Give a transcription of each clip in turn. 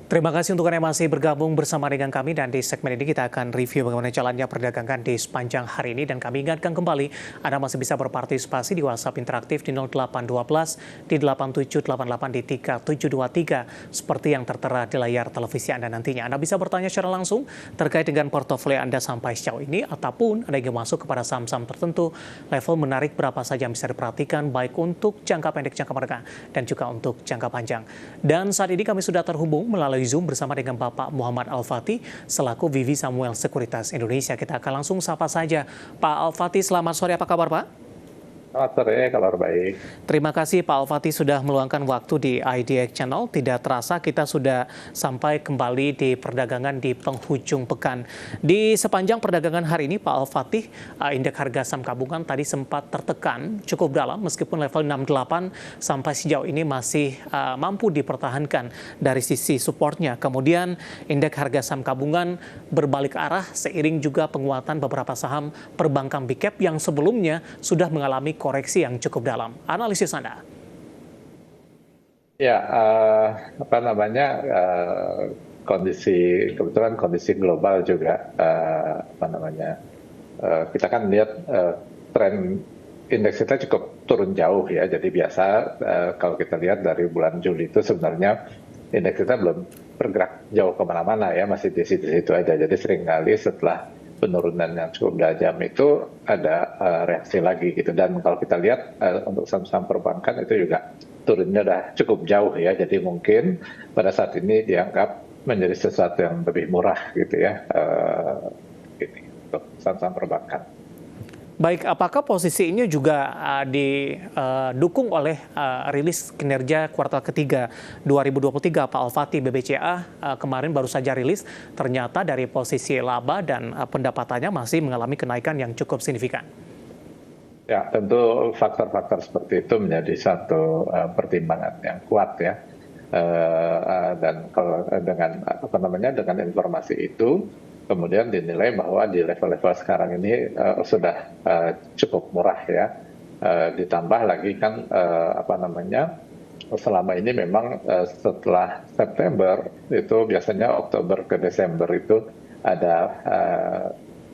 Terima kasih untuk Anda yang masih bergabung bersama dengan kami dan di segmen ini kita akan review bagaimana jalannya perdagangan di sepanjang hari ini dan kami ingatkan kembali Anda masih bisa berpartisipasi di WhatsApp interaktif di 0812 di 8788 di 3723 seperti yang tertera di layar televisi Anda nantinya. Anda bisa bertanya secara langsung terkait dengan portofolio Anda sampai sejauh ini ataupun Anda ingin masuk kepada saham-saham tertentu, level menarik berapa saja yang bisa diperhatikan baik untuk jangka pendek, jangka menengah dan juga untuk jangka panjang. Dan saat ini kami sudah terhubung melalui Zoom bersama dengan Bapak Muhammad Al-Fatih selaku VV Samuel Sekuritas Indonesia. Kita akan langsung sapa saja. Pak Al-Fatih, selamat sore. Apa kabar, Pak? Selamat sore, kabar baik. Terima kasih Pak Al-Fatih sudah meluangkan waktu di IDX Channel. Tidak terasa kita sudah sampai kembali di perdagangan di penghujung pekan. Di sepanjang perdagangan hari ini Pak Al-Fatih, indeks harga saham gabungan tadi sempat tertekan cukup dalam meskipun level 68 sampai sejauh ini masih mampu dipertahankan dari sisi supportnya. Kemudian indeks harga saham gabungan berbalik arah seiring juga penguatan beberapa saham perbankan big cap yang sebelumnya sudah mengalami koreksi yang cukup dalam. Analisis Anda? Ya, kebetulan kondisi global juga, kita kan lihat tren indeks kita cukup turun jauh ya. Jadi biasa kalau kita lihat dari bulan Juli itu sebenarnya indeks kita belum bergerak jauh kemana-mana ya, masih di situ-situ aja. Jadi seringkali setelah penurunan yang cukup tajam itu ada reaksi lagi gitu. Dan kalau kita lihat untuk saham-saham perbankan itu juga turunnya udah cukup jauh ya. Jadi mungkin pada saat ini dianggap menjadi sesuatu yang lebih murah gitu ya, ini untuk saham-saham perbankan. Baik, apakah posisi ini juga didukung oleh rilis kinerja kuartal ketiga 2023 Pak Al-Fatih? BBCA kemarin baru saja rilis, ternyata dari posisi laba dan pendapatannya masih mengalami kenaikan yang cukup signifikan. Ya, tentu faktor-faktor seperti itu menjadi satu pertimbangan yang kuat ya. Dan kalau dengan informasi itu kemudian dinilai bahwa di level-level sekarang ini sudah cukup murah ya. Ditambah lagi kan selama ini memang setelah September itu biasanya Oktober ke Desember itu ada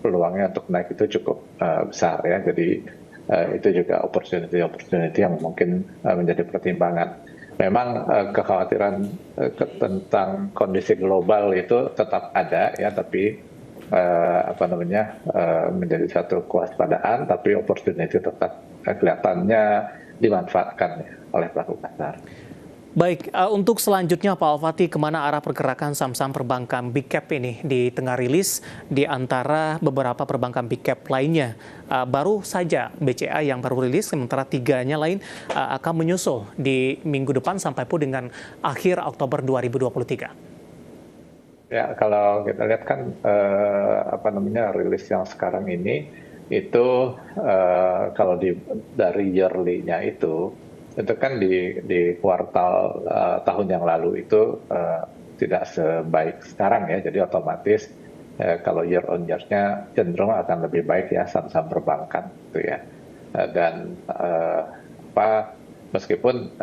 peluangnya untuk naik itu cukup besar ya. Jadi itu juga opportunity yang mungkin menjadi pertimbangan. Memang kekhawatiran tentang kondisi global itu tetap ada ya, tapi menjadi satu kewaspadaan, tapi opportunity tetap kelihatannya dimanfaatkan oleh pelaku pasar. Baik, untuk selanjutnya Pak Al-Fatih, kemana arah pergerakan saham-saham perbankan big cap ini di tengah rilis di antara beberapa perbankan big cap lainnya? Baru saja BCA yang baru rilis, sementara tiganya lain akan menyusul di minggu depan sampai pun dengan akhir Oktober 2023. Ya, kalau kita lihat kan rilis yang sekarang ini itu kalau dari yearly-nya itu kan di kuartal tahun yang lalu itu tidak sebaik sekarang ya. Jadi otomatis kalau year on year-nya cenderung akan lebih baik ya saham-saham perbankan gitu ya. Dan meskipun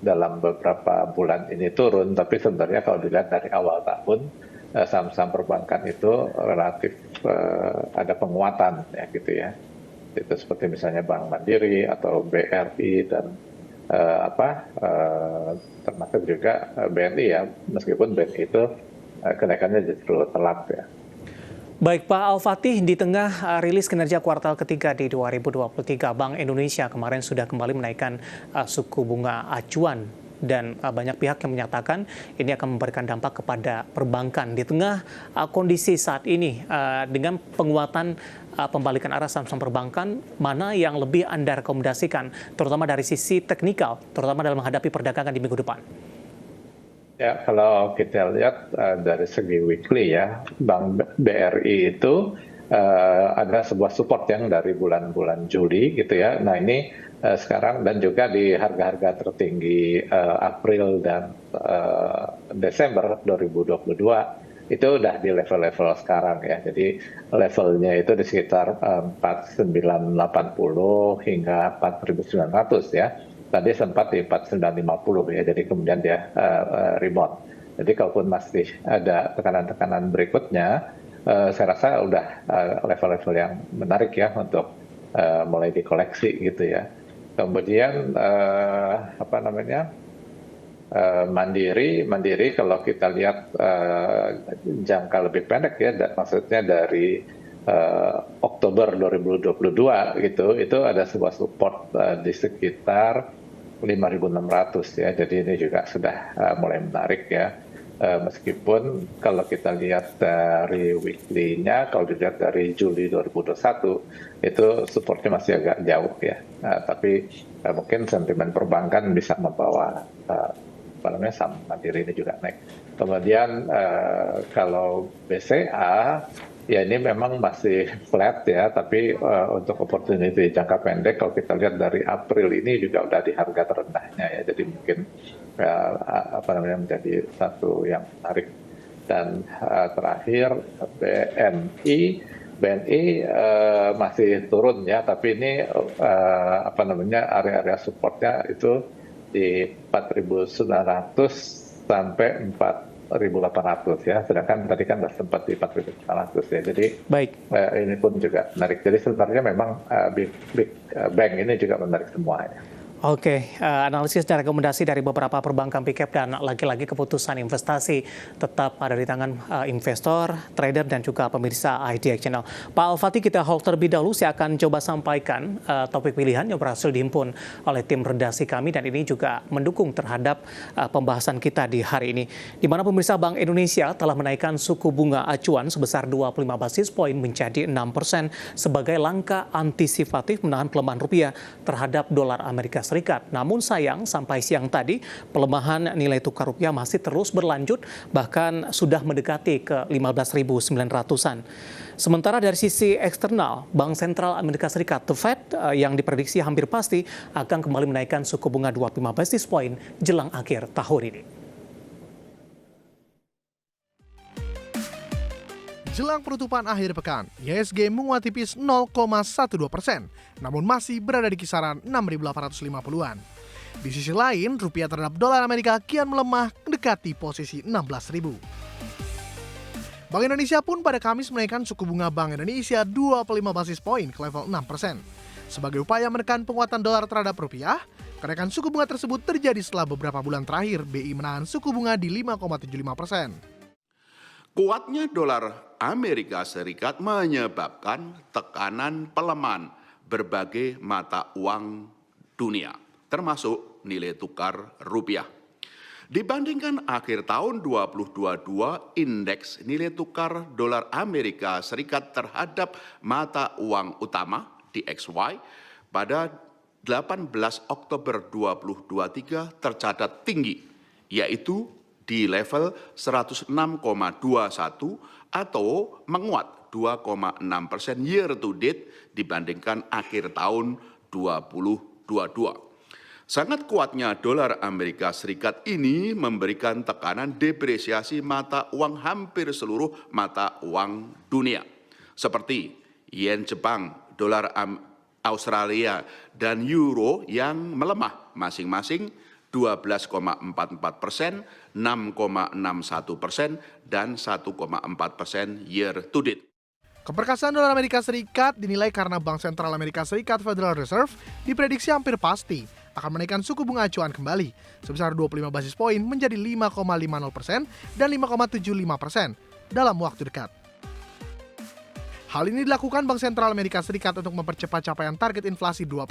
dalam beberapa bulan ini turun, tapi sebenarnya kalau dilihat dari awal tahun saham-saham perbankan itu relatif ada penguatan ya gitu ya. Itu seperti misalnya Bank Mandiri atau BRI dan termasuk juga BNI ya, meskipun BNI itu kenaikannya justru telat ya. Baik Pak Al-Fatih, di tengah rilis kinerja kuartal ketiga di 2023, Bank Indonesia kemarin sudah kembali menaikkan suku bunga acuan dan banyak pihak yang menyatakan ini akan memberikan dampak kepada perbankan. Di tengah kondisi saat ini dengan penguatan pembalikan arah saham-saham perbankan, mana yang lebih Anda rekomendasikan, terutama dari sisi teknikal, terutama dalam menghadapi perdagangan di minggu depan? Ya, kalau kita lihat dari segi weekly ya, Bank BRI itu ada sebuah support yang dari bulan-bulan Juli gitu ya. Nah ini sekarang dan juga di harga-harga tertinggi April dan Desember 2022 itu udah di level-level sekarang ya. Jadi levelnya itu di sekitar 4980 hingga 4900 ya. Tadi sempat di 4950 ya. Jadi kemudian dia rebound. Jadi kalaupun masih ada tekanan-tekanan berikutnya, saya rasa udah level-level yang menarik ya untuk mulai dikoleksi gitu ya. Kemudian Mandiri kalau kita lihat jangka lebih pendek ya, maksudnya dari Oktober 2022 gitu, itu ada sebuah support di sekitar 5.600 ya, jadi ini juga sudah mulai menarik ya. Meskipun kalau kita lihat dari weekly-nya, kalau dilihat dari Juli 2021, itu supportnya masih agak jauh ya. Tapi mungkin sentimen perbankan bisa membawa saham Mandiri ini juga naik. Kemudian kalau BCA, ya ini memang masih flat ya, tapi untuk opportunity jangka pendek, kalau kita lihat dari April ini juga udah di harga terendahnya ya, jadi mungkin menjadi satu yang menarik. Dan terakhir BNI masih turun ya, tapi ini area-area supportnya itu di 4.900 sampai 4.800 ya, sedangkan tadi kan sempat di 4.900 ya, jadi ini pun juga menarik. Jadi sebenarnya memang big bank ini juga menarik semuanya. Oke, analisis dan rekomendasi dari beberapa perbankan Picap, dan lagi-lagi keputusan investasi tetap ada di tangan investor, trader, dan juga pemirsa IDX Channel. Pak Al-Fatih, kita hold terlebih dahulu. Saya akan coba sampaikan topik pilihan yang berhasil dihimpun oleh tim redaksi kami, dan ini juga mendukung terhadap pembahasan kita di hari ini. Di mana pemirsa, Bank Indonesia telah menaikkan suku bunga acuan sebesar 25 basis poin menjadi 6% sebagai langkah antisipatif menahan pelemahan rupiah terhadap dolar Amerika Serikat. Namun sayang, sampai siang tadi pelemahan nilai tukar rupiah masih terus berlanjut, bahkan sudah mendekati ke 15.900-an. Sementara dari sisi eksternal, Bank Sentral Amerika Serikat, The Fed, yang diprediksi hampir pasti akan kembali menaikkan suku bunga 25 basis poin jelang akhir tahun ini. Jelang penutupan akhir pekan, IHSG menguat tipis 0,12%, namun masih berada di kisaran 6.850-an. Di sisi lain, rupiah terhadap dolar Amerika kian melemah mendekati posisi 16.000. Bank Indonesia pun pada Kamis menaikkan suku bunga Bank Indonesia 25 basis poin ke level 6%. Sebagai upaya menekan penguatan dolar terhadap rupiah, kenaikan suku bunga tersebut terjadi setelah beberapa bulan terakhir BI menahan suku bunga di 5,75%. Kuatnya dolar Amerika Serikat menyebabkan tekanan pelemahan berbagai mata uang dunia, termasuk nilai tukar rupiah. Dibandingkan akhir tahun 2022, indeks nilai tukar dolar Amerika Serikat terhadap mata uang utama DXY pada 18 Oktober 2023 tercatat tinggi, yaitu di level 106,21 atau menguat 2,6% year to date dibandingkan akhir tahun 2022. Sangat kuatnya dolar Amerika Serikat ini memberikan tekanan depresiasi mata uang hampir seluruh mata uang dunia, seperti yen Jepang, dolar Australia, dan euro yang melemah masing-masing 12,44%, 6,61%, dan 1,4% year to date. Keperkasaan dolar Amerika Serikat dinilai karena Bank Sentral Amerika Serikat Federal Reserve diprediksi hampir pasti akan menaikkan suku bunga acuan kembali sebesar 25 basis poin menjadi 5,50% dan 5,75% dalam waktu dekat. Hal ini dilakukan Bank Sentral Amerika Serikat untuk mempercepat capaian target inflasi 2%.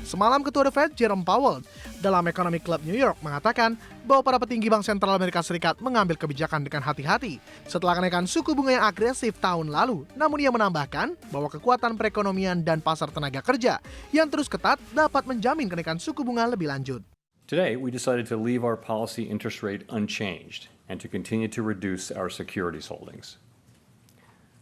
Semalam Ketua The Fed, Jerome Powell, dalam Economic Club New York mengatakan bahwa para petinggi Bank Sentral Amerika Serikat mengambil kebijakan dengan hati-hati setelah kenaikan suku bunga yang agresif tahun lalu. Namun ia menambahkan bahwa kekuatan perekonomian dan pasar tenaga kerja yang terus ketat dapat menjamin kenaikan suku bunga lebih lanjut. Today, we decided to leave our policy interest rate unchanged and to continue to reduce our securities holdings.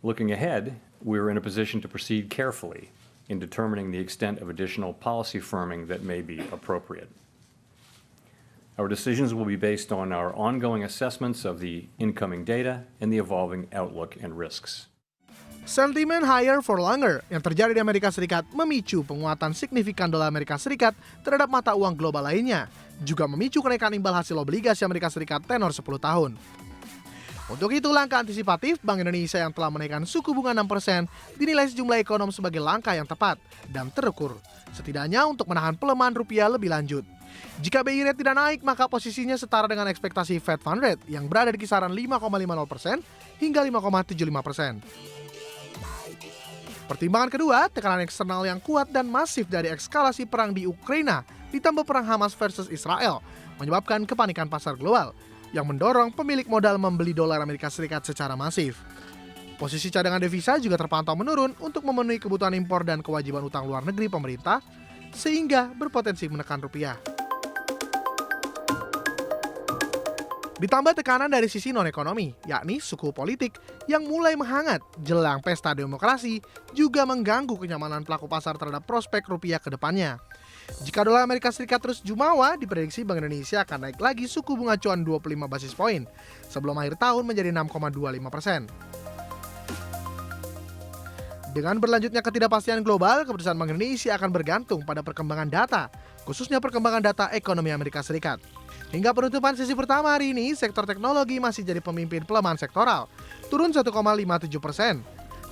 Looking ahead, we are in a position to proceed carefully in determining the extent of additional policy firming that may be appropriate. Our decisions will be based on our ongoing assessments of the incoming data and the evolving outlook and risks. Sentimen higher for longer yang terjadi di Amerika Serikat memicu penguatan signifikan dolar Amerika Serikat terhadap mata uang global lainnya, juga memicu kenaikan imbal hasil obligasi Amerika Serikat tenor 10 tahun. Untuk itu, langkah antisipatif Bank Indonesia yang telah menaikkan suku bunga 6% dinilai sejumlah ekonom sebagai langkah yang tepat dan terukur, setidaknya untuk menahan pelemahan rupiah lebih lanjut. Jika BI rate tidak naik, maka posisinya setara dengan ekspektasi Fed Fund Rate yang berada di kisaran 5,50% hingga 5,75%. Pertimbangan kedua, tekanan eksternal yang kuat dan masif dari eskalasi perang di Ukraina ditambah perang Hamas versus Israel menyebabkan kepanikan pasar global yang mendorong pemilik modal membeli dolar Amerika Serikat secara masif. Posisi cadangan devisa juga terpantau menurun untuk memenuhi kebutuhan impor dan kewajiban utang luar negeri pemerintah, sehingga berpotensi menekan rupiah. Ditambah tekanan dari sisi non-ekonomi, yakni suhu politik yang mulai menghangat jelang pesta demokrasi juga mengganggu kenyamanan pelaku pasar terhadap prospek rupiah ke depannya. Jika dolar Amerika Serikat terus jumawa, diprediksi Bank Indonesia akan naik lagi suku bunga acuan 25 basis poin sebelum akhir tahun menjadi 6,25%. Dengan berlanjutnya ketidakpastian global, keputusan Bank Indonesia akan bergantung pada perkembangan data, khususnya perkembangan data ekonomi Amerika Serikat. Hingga penutupan sesi pertama hari ini, sektor teknologi masih jadi pemimpin pelemahan sektoral, turun 1,57%.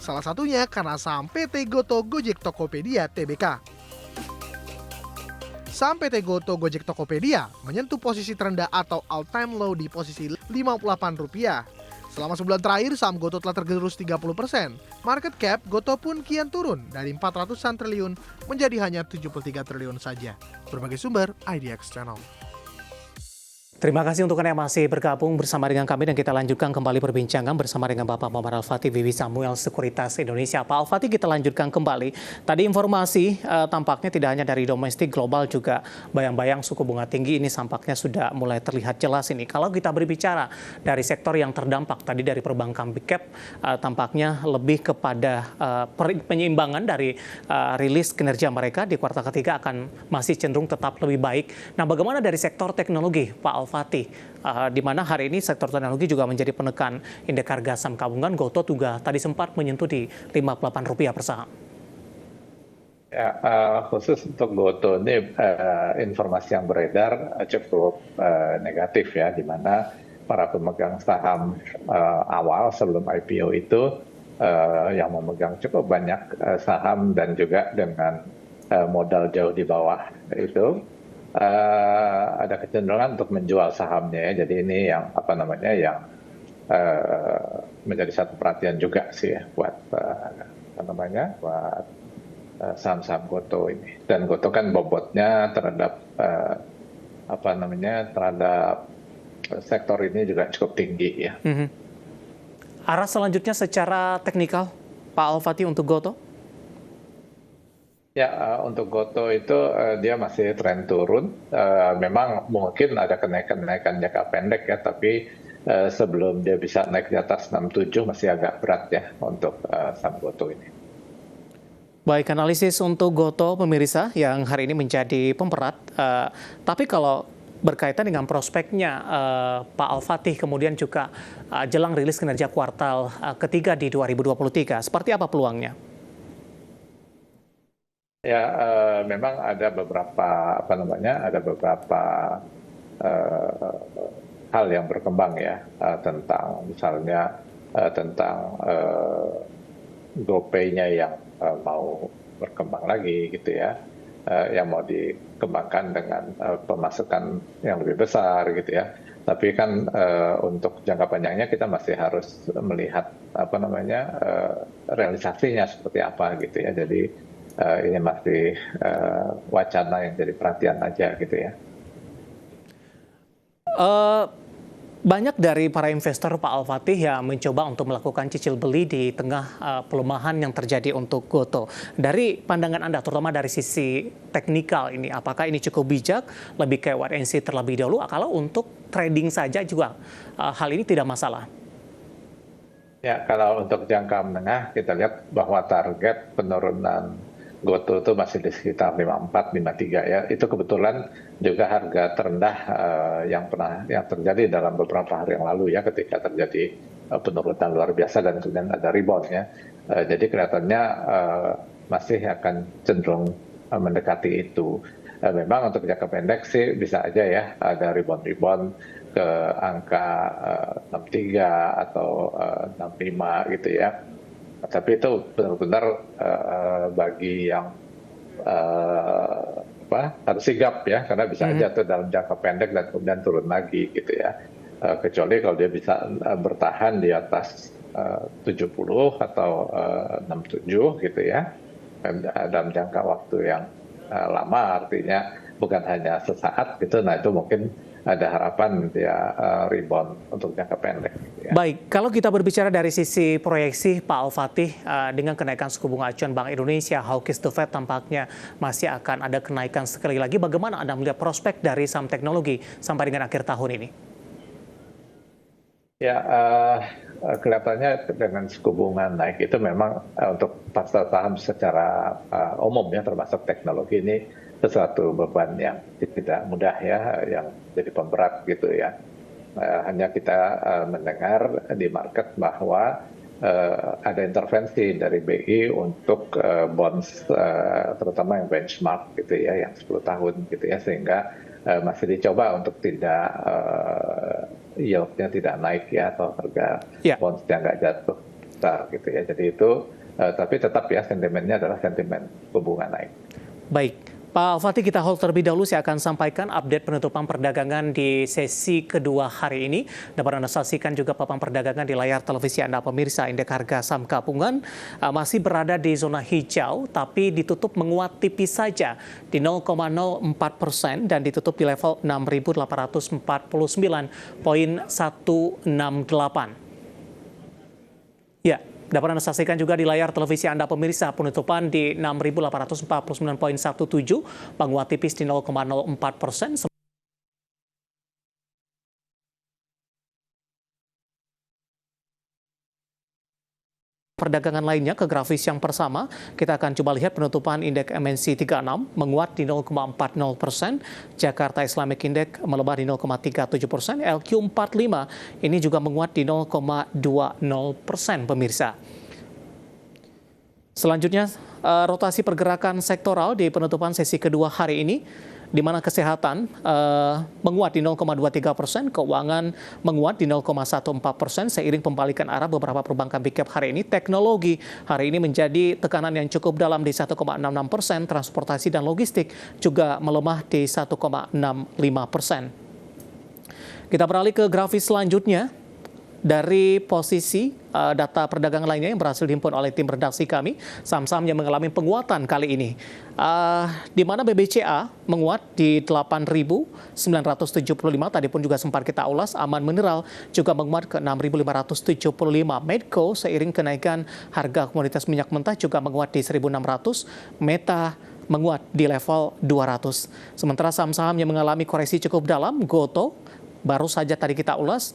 Salah satunya karena saham PT Goto Gojek Tokopedia Tbk. Saham PT Goto Gojek Tokopedia menyentuh posisi terendah atau all-time low di posisi Rp58. Selama sebulan terakhir, saham Goto telah tergerus 30%. Market cap Goto pun kian turun dari 400-an triliun menjadi hanya 73 triliun saja. Berbagai sumber, IDX Channel. Terima kasih untuk Anda yang masih bergabung bersama dengan kami dan kita lanjutkan kembali perbincangan bersama dengan Bapak Muhammad Al-Fatih, VP Samuel Sekuritas Indonesia. Pak Al-Fatih, kita lanjutkan kembali. Tadi informasi tampaknya tidak hanya dari domestik, global juga bayang-bayang suku bunga tinggi ini tampaknya sudah mulai terlihat jelas ini. Kalau kita berbicara dari sektor yang terdampak tadi dari perbankan big cap, tampaknya lebih kepada penyeimbangan dari rilis kinerja mereka di kuartal ketiga akan masih cenderung tetap lebih baik. Nah, bagaimana dari sektor teknologi, Pak Al-Fatih, di mana hari ini sektor teknologi juga menjadi penekan indeks harga saham gabungan. Goto juga tadi sempat menyentuh di Rp58 per saham. Ya, khusus untuk Goto ini informasi yang beredar cukup negatif ya, di mana para pemegang saham awal sebelum IPO itu yang memegang cukup banyak saham dan juga dengan modal jauh di bawah itu ada kecenderungan untuk menjual sahamnya ya. Jadi ini yang yang menjadi satu perhatian juga sih ya buat buat saham-saham Goto ini. Dan Goto kan bobotnya terhadap terhadap sektor ini juga cukup tinggi ya. Arah selanjutnya secara teknikal, Pak Al-Fatih, untuk Goto? Ya, untuk Goto itu dia masih tren turun. Memang mungkin ada kenaikan jangka pendek ya, tapi sebelum dia bisa naik di atas 67 masih agak berat ya untuk saham Goto ini. Baik, analisis untuk Goto pemirsa yang hari ini menjadi pemberat. Tapi kalau berkaitan dengan prospeknya Pak Al-Fatih, kemudian juga jelang rilis kinerja kuartal ketiga di 2023, seperti apa peluangnya? Ya, memang ada beberapa hal yang berkembang ya, tentang misalnya tentang GoPay-nya yang mau berkembang lagi gitu ya, yang mau dikembangkan dengan pemasukan yang lebih besar gitu ya. Tapi kan untuk jangka panjangnya kita masih harus melihat realisasinya seperti apa gitu ya. Jadi ini masih wacana yang jadi perhatian aja gitu ya. Banyak dari para investor, Pak Al-Fatih, yang mencoba untuk melakukan cicil beli di tengah pelemahan yang terjadi untuk Goto. Dari pandangan Anda, terutama dari sisi teknikal ini, apakah ini cukup bijak, lebih kayak wait and see terlebih dahulu, kalau untuk trading saja juga hal ini tidak masalah? Ya, kalau untuk jangka menengah kita lihat bahwa target penurunan Goto itu masih di sekitar 54, 53 ya. Itu kebetulan juga harga terendah yang terjadi dalam beberapa hari yang lalu ya, ketika terjadi penurunan luar biasa dan kemudian ada rebound ya. Jadi kelihatannya masih akan cenderung mendekati itu. Memang untuk jangka pendek sih bisa aja ya ada rebound ke angka 63 atau 65 gitu ya. Tapi itu benar-benar bagi yang harus sigap ya, karena bisa aja tuh dalam jangka pendek dan kemudian turun lagi gitu ya. Kecuali kalau dia bisa bertahan di atas 70 atau 67 gitu ya, dalam jangka waktu yang lama, artinya bukan hanya sesaat gitu. Nah itu mungkin ada harapan dia rebound untuk jangka pendek. Gitu ya. Baik, kalau kita berbicara dari sisi proyeksi Pak Al-Fatih, dengan kenaikan suku bunga acuan Bank Indonesia, hawkish the Fed tampaknya masih akan ada kenaikan sekali lagi. Bagaimana Anda melihat prospek dari saham teknologi sampai dengan akhir tahun ini? Ya, kelihatannya dengan suku bunga naik itu memang untuk pasar saham secara umum ya, termasuk teknologi, ini sesuatu beban yang tidak mudah ya, yang jadi pemberat gitu ya. Hanya kita mendengar di market bahwa ada intervensi dari BI untuk bonds, terutama yang benchmark gitu ya, yang 10 tahun gitu ya, sehingga masih dicoba untuk tidak yield-nya tidak naik ya, atau harga bonds-nya nggak jatuh besar gitu ya. Jadi itu, tapi tetap ya sentimennya adalah sentimen suku bunga naik. Baik, Pak Al-Fatih, kita hold terlebih dahulu. Saya akan sampaikan update penutupan perdagangan di sesi kedua hari ini. Dapat Anda saksikan juga papan perdagangan di layar televisi Anda pemirsa. Indeks harga saham gabungan masih berada di zona hijau, tapi ditutup menguat tipis saja di 0,04% dan ditutup di level 6.849,168. Ya, dapat Anda saksikan juga di layar televisi Anda pemirsa, penutupan di 6.849,17, menguat tipis di 0,04%. Perdagangan lainnya ke grafis yang pertama, kita akan coba lihat penutupan indeks MNC 36 menguat di 0,40%, Jakarta Islamic Index melemah di 0,37%, LQ45 ini juga menguat di 0,20% pemirsa. Selanjutnya, rotasi pergerakan sektoral di penutupan sesi kedua hari ini, di mana kesehatan menguat di 0,23%, keuangan menguat di 0,14%, seiring pembalikan arah beberapa perbankan big cap hari ini. Teknologi hari ini menjadi tekanan yang cukup dalam di 1,66%, transportasi dan logistik juga melemah di 1,65%. Kita beralih ke grafis selanjutnya. Dari posisi data perdagangan lainnya yang berhasil dihimpun oleh tim redaksi kami, saham-saham yang mengalami penguatan kali ini, di mana BBCA menguat di 8.975, tadi pun juga sempat kita ulas. Aman Mineral juga menguat ke 6.575. Medco seiring kenaikan harga komoditas minyak mentah juga menguat di 1.600. Meta menguat di level 200. Sementara saham-saham yang mengalami koreksi cukup dalam, Goto baru saja tadi kita ulas,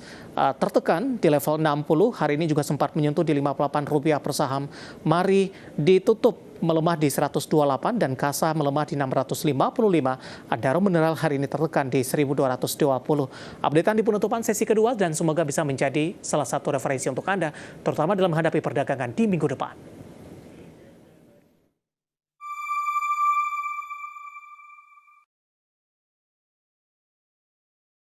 tertekan di level 60, hari ini juga sempat menyentuh di Rp58 per saham. Mari ditutup melemah di 128 dan Kasa melemah di 655. Adaro Mineral hari ini tertekan di 1220. Updatean di penutupan sesi kedua dan semoga bisa menjadi salah satu referensi untuk Anda, terutama dalam menghadapi perdagangan di minggu depan.